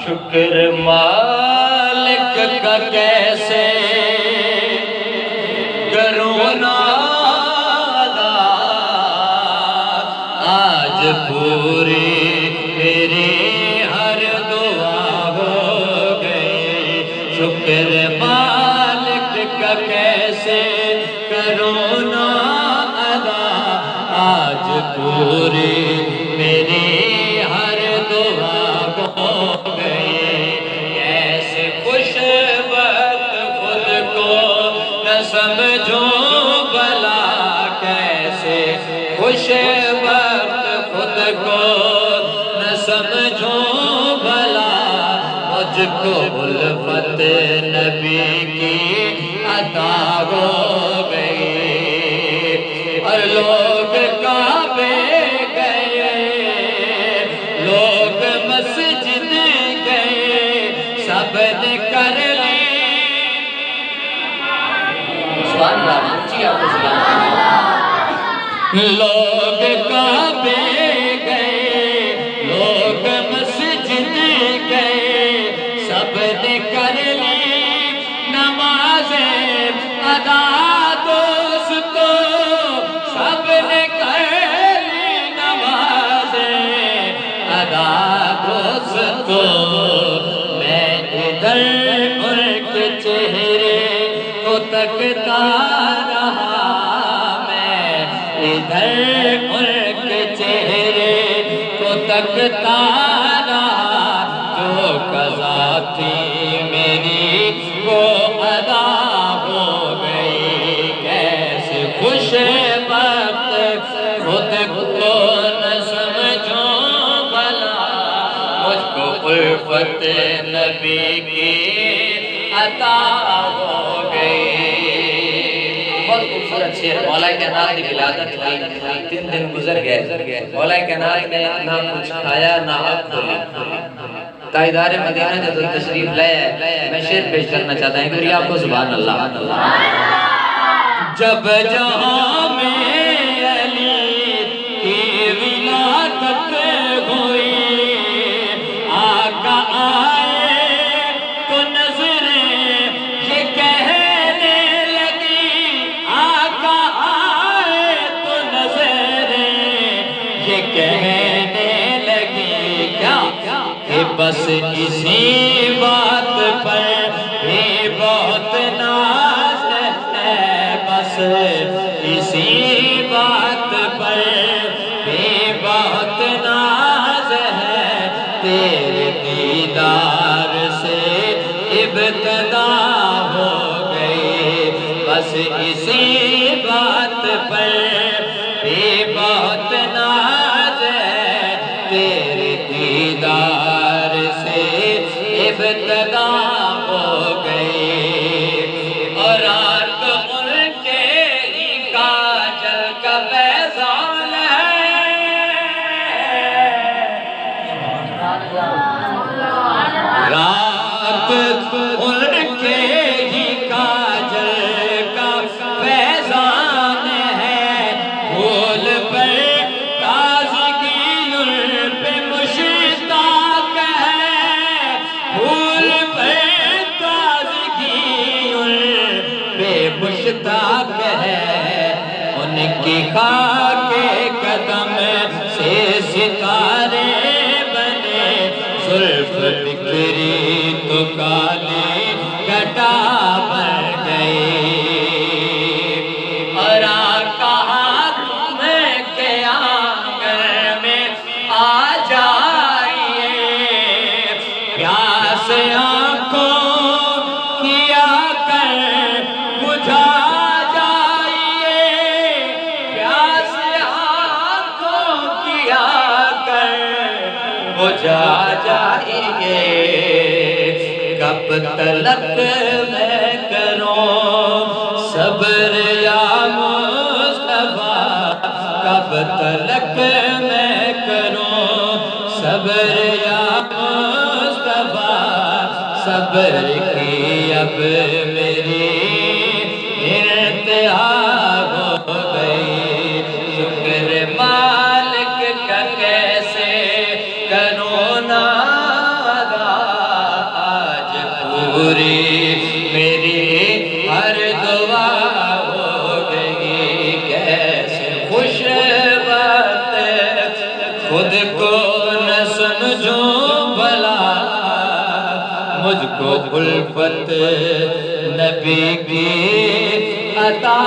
شکر مالک کا کیسے کروں نا ادا، آج پوری میری ہر دعا ہو گئی۔ شکر مالک کا کیسے کروں نا ادا، آج پوری میری ہر دعا ہو گئی۔ کیسے خوش وقت خود کو نہ سمجھوں بھلا، کیسے خوش وقت خود کو نہ سمجھوں بھلا، مجھ کو الفت نبی کی عطا ہو گئی۔ اور لوگ کعبے گئے، لوگ مسجد گئے، سب نے کر لی سبحان اللہ، اونچی آواز سے لوگ کعبے گئے، لوگ مسجد گئے، سب نے کر لی نمازیں ادا، دوستو سب نے کر لی نمازیں ادا، دوستو میں ادھر ان کے چہرے کو تکتا رہا، میں ادھر ان کے چہرے کو تکتا رہا، جو قضا تھی میری وہ ادا ہو گئی۔ کیسے خوش وقت خود کو نہ سمجھوں بھلا، مجھ کو الفت نبی کی عطا ہو گئی۔ بہت خوبصورت شعر، مولا کائنات کی ولادت ہوئی، 3 دن گزر گئے، مولا کائنات نے نہ کچھ کھایا نہ آنکھ کھولی۔ تاجدار مدینہ جب تشریف لائے ہیں، میں شعر پیش کرنا چاہتا ہوں، کیونکہ آپ کو سبحان اللہ۔ جب جہاں میں علی کی ولادت ہوئی، آقا آئے تو نظریں یہ کہنے لگی، آقا آئے تو نظریں یہ کہنے لگی، کیا کہ بس اسی بات پر بھی بہت ناز ہے، بس اسی بات پر بھی بہت ناز ہے، تیرے دیدار سے ابتدا ہو گئی، بس اسی بات پر بھی بہت ناز ہے، تیرے دیدار سے ابتدا ہو گئی۔ اور رات ان کے ہی کاجل کا فیضان ہے، رات ان کے ہی کاجل کا فیضان ہے، پھول پر تازگی ان پہ مشتاق ہے، پھول پر تازگی ان پہ مشتاق ہے، ان کی خاک قدم سے ستارے بنے، زلف بکھری تو کالی گھٹا بن گئی۔ اور کہا تمہیں کہ آنگن میں آ جائیے، پیاس آنکھوں کی آ کر بجھا جائیے، پیاس آنکھوں کی آ کر بجھا جائیے، کب تلک میں کروں صبر یا مصطفیٰ، کب تلک میں کروں صبر یا مصطفیٰ، صبر کی اب میری انتہا ہو گئی۔ شکر مالک کا کیسے کروں نا ادا، پوری میری ہر دعا ہو گئی کیسے خوش بات خود کو نہ سمجھوں بھلا مجھ کو الفت نبی کی عطا